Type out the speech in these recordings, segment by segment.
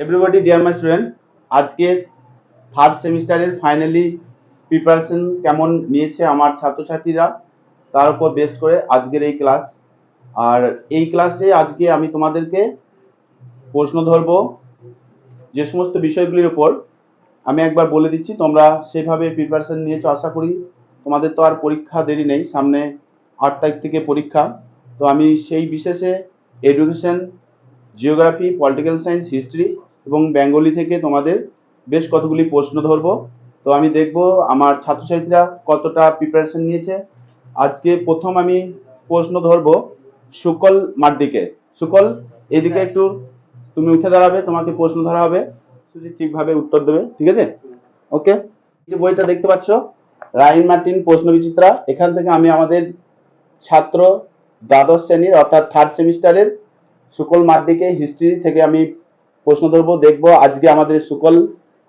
Everybody dear my student, আজকে third সেমিস্টারের finally preparation কেমন নিয়েছে আমার ছাত্রছাত্রীরা তার উপর বেস্ট করে আজকের এই ক্লাস। আর এই ক্লাসে আজকে আমি তোমাদেরকে প্রশ্ন ধরবো যে সমস্ত বিষয়গুলির উপর। আমি একবার বলে দিচ্ছি, তোমরা সেভাবে প্রিপারেশন নিয়েছো আশা করি। তোমাদের তো আর পরীক্ষা দেরি নেই, সামনে 8 তারিখ থেকে পরীক্ষা। তো আমি সেই বিশেষে education, geography, political science, history এবং বেঙ্গলি থেকে তোমাদের বেশ কতগুলি প্রশ্ন ধরবো। তো আমি দেখব আমার ছাত্রছাত্রীরা কতটা প্রিপারেশন নিয়েছে। আজকে প্রথম আমি প্রশ্ন ধরবো সুকল মাড্ডিকে। সুকল, এদিকে একটু তুমি উঠে দাঁড়াবে, তোমাকে প্রশ্ন ধরা হবে, ঠিকভাবে উত্তর দেবে, ঠিক আছে? ওকে। যে বইটা দেখতে পাচ্ছ, রাইন মার্টিন প্রশ্ন বিচিত্রা, এখান থেকে আমি আমাদের ছাত্র দ্বাদশ শ্রেণীর অর্থাৎ থার্ড সেমিস্টারের সুকল মাড্ডিকে হিস্ট্রি থেকে আমি প্রশ্ন ধরবো। দেখবো আজকে আমাদের সুকল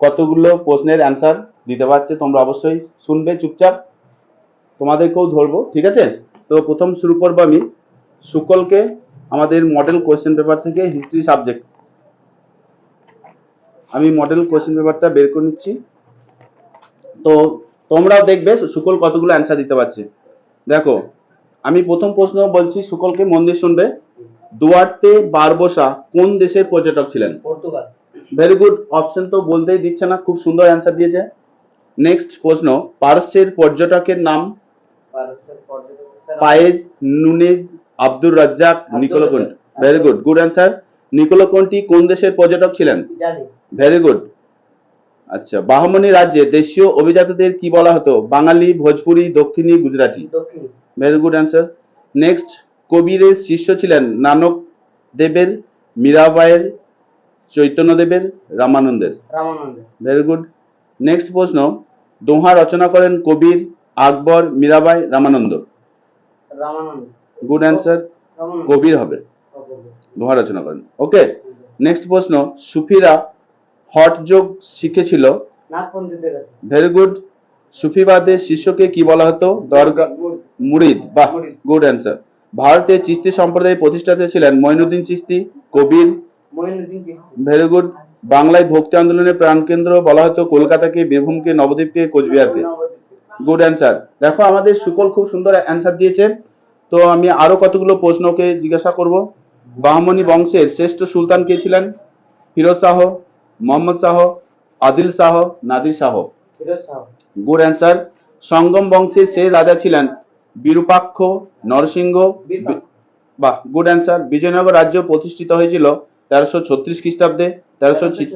কতগুলো প্রশ্নের অ্যান্সার দিতে পারছে। তোমরা অবশ্যই শুনবে চুপচাপ, তোমাদেরকেও ধরবো, ঠিক আছে? তো প্রথম শুরু করবো আমি সুকলকে আমাদের মডেল কোয়েশ্চেন পেপার থেকে হিস্ট্রি সাবজেক্ট। আমি মডেল কোয়েশ্চেন পেপারটা বের করে নিচ্ছি, তো তোমরাও দেখবে সুকল কতগুলো অ্যান্সার দিতে পারছে। দেখো, আমি প্রথম প্রশ্ন বলছি, সুকলকে মন দিয়ে শুনবে। দুয়ার্তে বারবোসা কোন দেশের পর্যটক ছিলেন? পর্তুগাল। ভেরি গুড, অপশন তো বলতেই দিচ্ছে না, খুব সুন্দর অ্যান্সার দিয়েছে। নেক্সট প্রশ্ন, পারস্যের পর্যটকের নাম? Paes, Nunes, Abdur Razzaq, Niccolo Conti. Very good, good answer. Niccolo Conti কোন দেশের পর্যটক ছিলেন? Very good. আচ্ছা, বাহমনি রাজ্যে দেশীয় অভিজাতদের কি বলা হতো? Bangali, Bhojpuri, Dakshini, Gujarati. Very good answer. Next, কবিরের শিষ্য ছিলেন নানক দেবের, মীরাবাইয়ের, চৈতন্যদেবের, রামানন্দের? Very good. নেক্সট প্রশ্ন, দোহা রচনা করেন কবির, আকবর, মীরাবাই, রামানন্দ? গুড অ্যান্সার, কবির হবে, দোহা রচনা করেন। ওকে। নেক্সট প্রশ্ন, সুফিরা হঠ যোগ শিখেছিল? Very good. সুফিবাদের শিষ্যকে কি বলা হতো? দরগা মুরিদ। বাহ, গুড অ্যান্সার। ভারতে চিস্তি সম্প্রদায়ের প্রতিষ্ঠাতা ছিলেন মঈনুদ্দিন চিস্তি, কবির? Very good. বাংলায় ভক্তি আন্দোলনের প্রাণকেন্দ্র বলা হতো কলকাতাকে, বীরভূমকে, নবদ্বীপকে, কোচবিহারকে? Good answer. দেখো আমাদের সুকল খুব সুন্দর অ্যান্সার দিয়েছে। তো আমি আরো কতগুলো প্রশ্নকে জিজ্ঞাসা করব। বাহমনি বংশের শ্রেষ্ঠ সুলতান কে ছিলেন? Firoz Shah, Mohammad Shah, Adil Shah, Nadir Shah? Good answer. Sangama বংশের শেষ রাজা ছিলেন বিরূপাক্ষ, নরসিংহ? বাহ, গুড অ্যান্সার। বিজয়নগর রাজ্য প্রতিষ্ঠিত হয়েছিল 1336 খ্রিস্টাব্দে। 1300।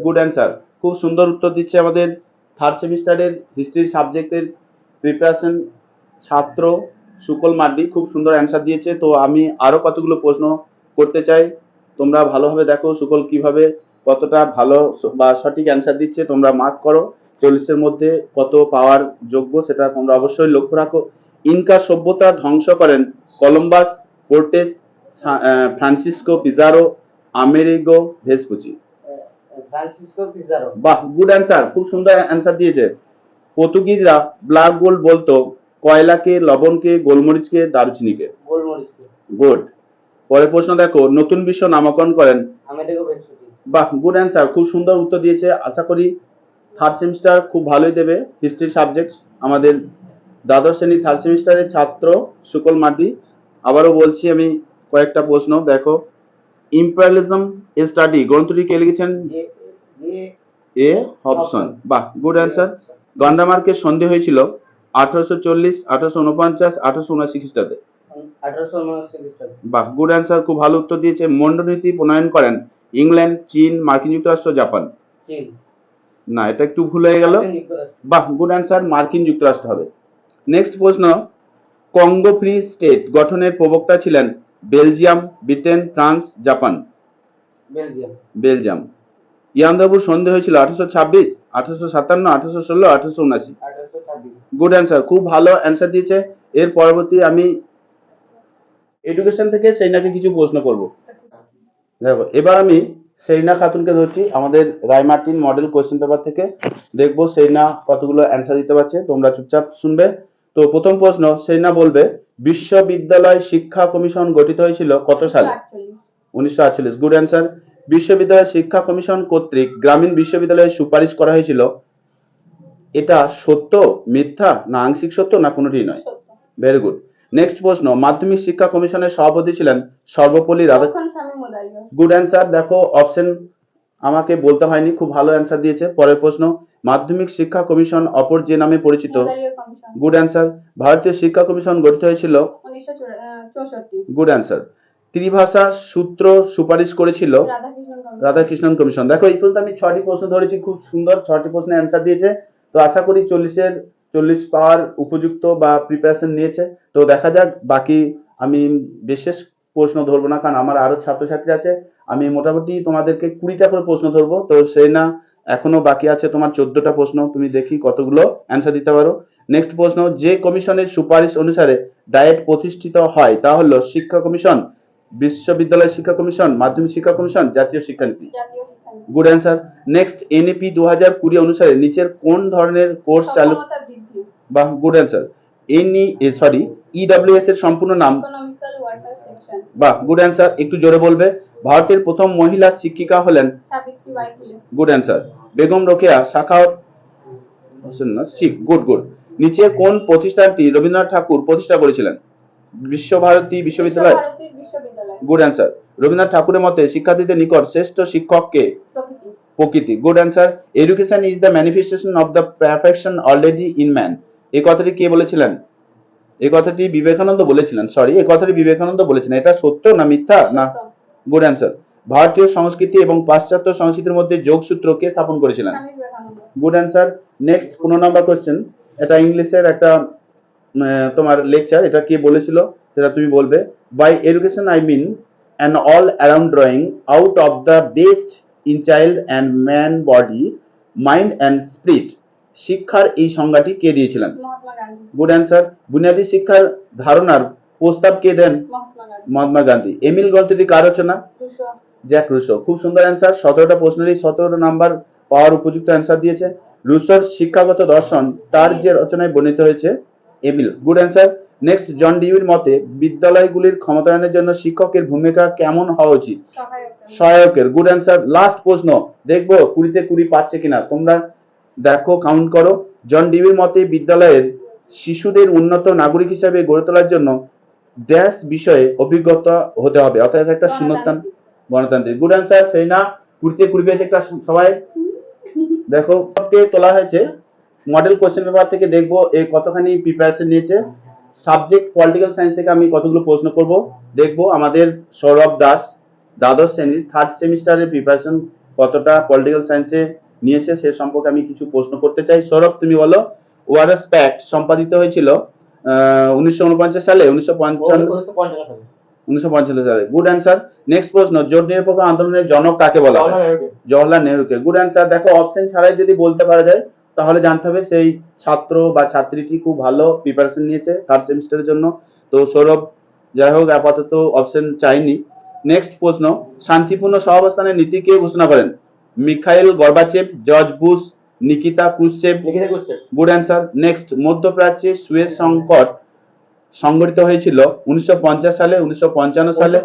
গুড অ্যান্সার, খুব সুন্দর উত্তর দিচ্ছে আমাদের থার্ড সেমিস্টারের হিস্ট্রি সাবজেক্টের প্রিপারেশন ছাত্র সুকল মাড্ডি, খুব সুন্দর অ্যান্সার দিয়েছে। তো আমি আরো কতগুলো প্রশ্ন করতে চাই, তোমরা ভালোভাবে দেখো সুকল কিভাবে কতটা ভালো বা সঠিক অ্যান্সার দিচ্ছে। তোমরা মার্ক করো 40-এর মধ্যে কত পাওয়ার যোগ্য, সেটা তোমরা অবশ্যই লক্ষ্য রাখো। ইনকা সভ্যতা ধ্বংস করেন Columbus, কোর্টেস, Francisco Pizarro, Amerigo Vespucci? বাহ, গুড অ্যান্সার, খুব সুন্দর অ্যান্সার দিয়েছে। পর্তুগিজরা ব্ল্যাক গোল্ড বলতো কয়লাকে, লবণকে, গোলমরিচকে, দারুচিনিকে? গুড। পরের প্রশ্ন দেখো, নতুন বিশ্ব নামকরণ করেন? বাহ, গুড অ্যান্সার, খুব সুন্দর উত্তর দিয়েছে। আশা করি থার্ড সেমিস্টার খুব ভালোই দেবে হিস্ট্রি সাবজেক্ট আমাদের দ্বাদশ শ্রেণী থার্ড সেমিস্টারের ছাত্র সুকল মাড্ডি। আবারও বলছি আমি কয়েকটা প্রশ্ন দেখো। ইম্পেরিয়ালিজম স্টাডি গ্রন্থটি কে লিখেছেন? এ হবসন। বাহ, গুড অ্যান্সার। গন্ডামার্কের সন্ধি হয়েছিল 1840, 1849, 1879 খ্রিস্টাব্দে? বাহ, গুড অ্যান্সার, খুব ভালো উত্তর দিয়েছে। মন্ডনীতি প্রণয়ন করেন ইংল্যান্ড, চীন, মার্কিন যুক্তরাষ্ট্র, জাপান? না, এটা একটু ভুল হয়ে গেল। বাহ, গুড অ্যান্সার, মার্কিন যুক্তরাষ্ট্র হবে। নেক্সট প্রশ্ন, কঙ্গো ফ্রি স্টেট গঠনের প্রবক্তা ছিলেন Belgium, Britain, France, Japan? Belgium. ইয়ান্দাবুর সন্ধি হয়েছিল 1826, 1857, 1816, 1879? গুড অ্যান্সার, খুব ভালো অ্যান্সার দিয়েছে। এর পরবর্তী আমি এডুকেশন থেকে সেইনাকে কিছু প্রশ্ন করব। দেখো, এবার আমি সেইনা খাতুনকে ধরছি আমাদের রায়মার্টিন মডেল কোয়েশ্চেন পেপার থেকে। দেখবো সেইনা কতগুলো অ্যান্সার দিতে পারছে, তোমরা চুপচাপ শুনবে। তো প্রথম প্রশ্ন, সেইনা বলবে বিশ্ববিদ্যালয় শিক্ষা কমিশন গঠিত হয়েছিল কত সালে? 1948। Good answer. বিশ্ববিদ্যালয় শিক্ষা কমিশন কর্তৃক গ্রামীণ বিশ্ববিদ্যালয়ে সুপারিশ করা হয়েছিল, এটা সত্য, মিথ্যা, না আংশিক সত্য, না কোনোটিই নয়? Very good. নেক্সট প্রশ্ন, মাধ্যমিক শিক্ষা কমিশনের সভাপতি ছিলেন সর্বপল্লী রাধা। Good answer. দেখো অপশন আমাকে বলতে হয়নি, খুব ভালো অ্যান্সার দিয়েছে। পরের প্রশ্ন, মাধ্যমিক শিক্ষা কমিশন অপর যে নামে পরিচিত। Good answer. ভারতীয় শিক্ষা কমিশন গঠিত হয়েছিল 1964। Good answer. ত্রিভাষা সূত্র সুপারিশ করেছিল রাধাকৃষ্ণন কমিশন। দেখো এই পর্যন্ত আমি 6টি প্রশ্ন ধরেছি, খুব সুন্দর 6টি প্রশ্নের অ্যান্সার দিয়েছে। তো আশা করি 40 পাওয়ার উপযুক্ত বা প্রিপারেশন নিয়েছে। তো দেখা যাক, বাকি আমি বিশেষ প্রশ্ন ধরবো না, কারণ আমার আরো ছাত্রছাত্রী আছে। আমি মোটামুটি তোমাদেরকে 20টা করে প্রশ্ন ধরবো। তো সেই না, এখনো বাকি আছে তোমার 14টা প্রশ্ন, তুমি দেখি কতগুলো অ্যান্সার দিতে পারো। নেক্সট প্রশ্ন, যে কমিশনের সুপারিশ অনুসারে ডায়েট প্রতিষ্ঠিত হয় তা হলো শিক্ষা কমিশন, বিশ্ববিদ্যালয় শিক্ষা কমিশন, মাধ্যমিক শিক্ষা কমিশন, জাতীয় শিক্ষানীতি। Good answer. নেক্সট, এনইপি 2020 অনুসারে নিচের কোন ধরনের কোর্স চালু। বাহ, গুড অ্যান্সার। ইডব্লিউএস এর সম্পূর্ণ নাম। বাহ, গুড অ্যান্সার। একটু জোরে বলবে। ভারতের প্রথম মহিলা শিক্ষিকা হলেন সাবিত্রীবাঈ ফুলে। Good answer. বেগম রোকেয়া সাখাওয়াত হোসেন না, গুড গুড। নিচে কোন প্রতিষ্ঠানটি রবীন্দ্রনাথ ঠাকুর প্রতিষ্ঠা করেছিলেন? বিশ্বভারতী বিশ্ববিদ্যালয়। Good answer. রবীন্দ্রনাথ ঠাকুরের মতে শিক্ষার্থীদের নিকট শ্রেষ্ঠ শিক্ষক কে? প্রকৃতি। Good answer. Education is the manifestation of the perfection already in man. এই কথাটি কে বলেছিলেন? এই কথাটি বিবেকানন্দ বলেছিলেন। এই কথাটি বিবেকানন্দ বলেছিলেন। এটা সত্য না মিথ্যা? না। Good answer. ভারতীয় সংস্কৃতি এবং পাশ্চাত্য সংস্কৃতির মধ্যে যোগসূত্র কে স্থাপন করেছিলেন? Good answer. Next 15 number question, এটা ইংলিশের একটা তোমার লেকচার, এটা কে বলেছিল সেটা তুমি বলবে। By education I mean an all around drawing out of the best in child and man body mind and spirit. শিক্ষার এই সংজ্ঞাটি কে দিয়েছিলেন? Good answer. বুনিয়াদী শিক্ষার ধারণার প্রস্তাব কে দেন? মহাত্মা গান্ধী। এমিল গ্রন্থটি কার রচনা? Jack Russo. খুব সুন্দর অ্যান্সার। 17টা প্রশ্নেরই 17 নাম্বার পাওয়ার উপযুক্ত অ্যান্সার দিয়েছে। রুসোর শিক্ষাগত দর্শন তার যে রচনায় বর্ণিত হয়েছে এমিল। Good answer. নেক্সট, জন ডিউইর মতে বিদ্যালয়গুলির ক্ষমতায়নের জন্য শিক্ষকের ভূমিকা কেমন হওয়া উচিত? সহায়কের। Good answer. লাস্ট প্রশ্ন, দেখবো 20তে 20 পাচ্ছে কিনা তোমরা, দেখো কাউন্ট করো। জন ডিউইর মতে বিদ্যালয়ের শিশুদের উন্নত নাগরিক হিসেবে গড়ে তোলার জন্য ড্যাশ বিষয়ে অভিজ্ঞতা হতে হবে, অর্থাৎ একটা শূন্যস্থান। গণতান্ত্রিক। Good answer. সেই না, 20তে 20 পেয়েছে একটা সবাই। দেখো কে তোলা হয়েছে মডেল কোশ্চেন পেপার থেকে, দেখবো এই কতখানি প্রিপারেশন নিয়েছে। সাবজেক্ট পলিটিক্যাল সায়েন্স থেকে আমি কতগুলো প্রশ্ন করব, দেখবো আমাদের সৌরভ দাস দ্বাদশ শ্রেণীর 3rd সেমিস্টারের প্রিপারেশন কতটা পলিটিক্যাল সায়েন্সে নিয়েছে সে সম্পর্কে আমি কিছু প্রশ্ন করতে চাই। সৌরভ তুমি বলো, ওয়ারেস প্যাক্ট সম্পাদিত হয়েছিল 1949 সালে, 1955 সালে। Good answer. নেক্সট প্রশ্ন, জোট নিরপেক্ষ আন্দোলনের জনক কাকে বলা হয়? জওহরলাল নেহরুকে। Good answer. দেখো অপশন ছাড়াই যদি বলতে পারা যায় তাহলে জানতে হবে সেই ছাত্র বা ছাত্রীটি খুব ভালো প্রিপারেশন নিয়েছে 3rd সেমিস্টারের জন্য। তো সৌরভ যাই হোক আপাতত অপশন চাইনি। নেক্সট প্রশ্ন, শান্তিপূর্ণ সহাবস্থানের নীতি কে ঘোষণা করেন? Mikhail Gorbachev, George Bush, Nikita Khrushchev. Good answer. Next, মধ্যপ্রাচ্যে সুয়েজ সংকট সংঘটিত হয়েছিল 1950 সালে, 1955 সালে।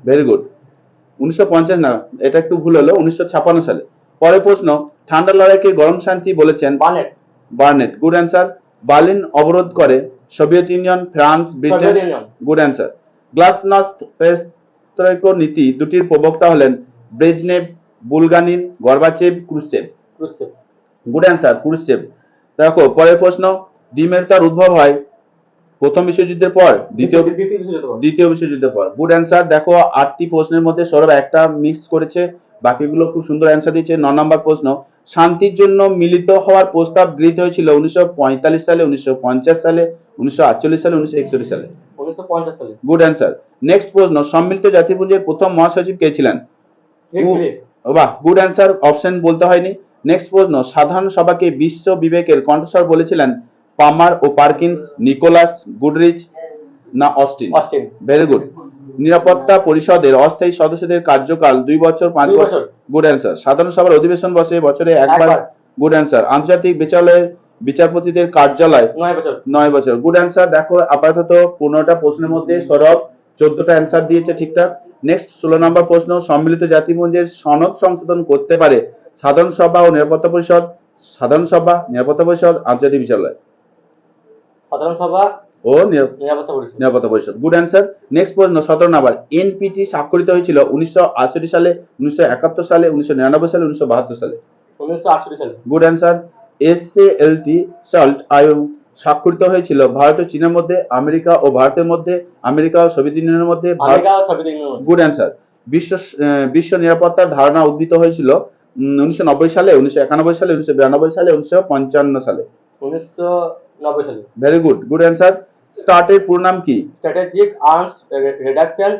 Very good. 1950 না, এটা একটু ভুল হলো, 1956 সালে। পরের প্রশ্ন, ঠান্ডা লড়াইকে গরম শান্তি বলেছেন বার্নেট। Good answer. বার্লিন অবরোধ করে Soviet Union, France, Britain. Good answer. Glasnost perestroika নীতি দুটির প্রবক্তা হলেন Brezhnev, Bulganin, Gorbachev, Khrushchev. Good answer, Khrushchev. দেখো পরের প্রশ্ন, দ্বিমেরুতার উদ্ভব হয় প্রথম বিশ্বযুদ্ধের পর, দ্বিতীয় বিশ্বযুদ্ধের পর। Good answer. দেখো 8টি প্রশ্নের মধ্যে সৌরভ একটা মিক্স করেছে, বাকিগুলো খুব সুন্দর অ্যান্সার দিয়েছে। 9 নম্বর প্রশ্ন, শান্তির জন্য মিলিত হওয়ার প্রস্তাব গৃহীত হয়েছিল 1945 সালে, 1950 সালে, 1948 সালে, 1961 সালে। 1950 সালে। Good answer. নেক্সট প্রশ্ন, সম্মিলিত জাতিপুঞ্জের প্রথম মহাসচিব কে ছিলেন? বাহ, গুড অ্যান্সার। অপশন বলতে হয়নি। নেক্সট প্রশ্ন, সাধারণ সভাকে বিশ্ব বিবেকের কণ্ঠস্বর বলেছিলেন পামার ও পার্কিন্স, নিকোলাস, গুডরিচ না অস্টিন? Very good. নিরাপত্তা পরিষদের অস্থায়ী সদস্যদের কার্যকাল 2 বছর 5 বছর। Good answer. সাধারণ সভার অধিবেশন বসে বছরে একবার। Good answer. আন্তর্জাতিক বিচারালয়ের বিচারপতিদের কার্যালয় 9 বছর। Good answer. দেখো আপাতত 15টা প্রশ্নের মধ্যে সৌরভ 14টা অ্যান্সার দিয়েছে ঠিকঠাক। নেক্সট 16 নম্বর প্রশ্ন, সম্মিলিত জাতিপুঞ্জের সনদ সংশোধন করতে পারে সাধারণ সভা ও নিরাপত্তা পরিষদ, সাধারণ সভা, নিরাপত্তা পরিষদ, আন্তর্জাতিক বিচারালয়। সাধারণ সভা ও নিরাপত্তা পরিষদ। Good answer. নেক্সট প্রশ্ন 17 নাম্বার, এনপিটি স্বাক্ষরিত হয়েছিল 1968 সালে, 1971 সালে, 1999 সালে, 1972 সালে। 1968 সালে। Good answer. এসএলটি সল্ট আইন স্বাক্ষরিত হয়েছিল ভারত ও চীনের মধ্যে, আমেরিকা ও ভারতের মধ্যে, আমেরিকা ও সোভিয়েত ইউনিয়নের মধ্যে। Good answer. বিশ্ব নিরাপত্তার ধারণা উদ্ভূত হয়েছিল 1990 সালে, 1991 সালে, 1992 সালে, 1955 সালে। 1990 সালে। Very good, good answer. স্টার্টের পুরো নাম কি? Strategic arms reduction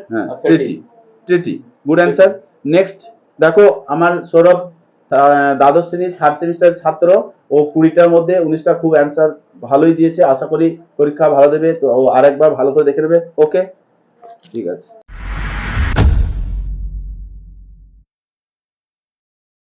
treaty. Treaty. Good answer. Next দেখো, আমার সৌরভ দ্বাদশ শ্রেণীর 3rd সেমিস্টারের ছাত্র, ও 20টার মধ্যে 19টা খুব অ্যান্সার ভালোই দিয়েছে। আশা করি পরীক্ষা ভালো দেবে, তো আরেকবার ভালো করে দেখে নেবে। ওকে, ঠিক আছে।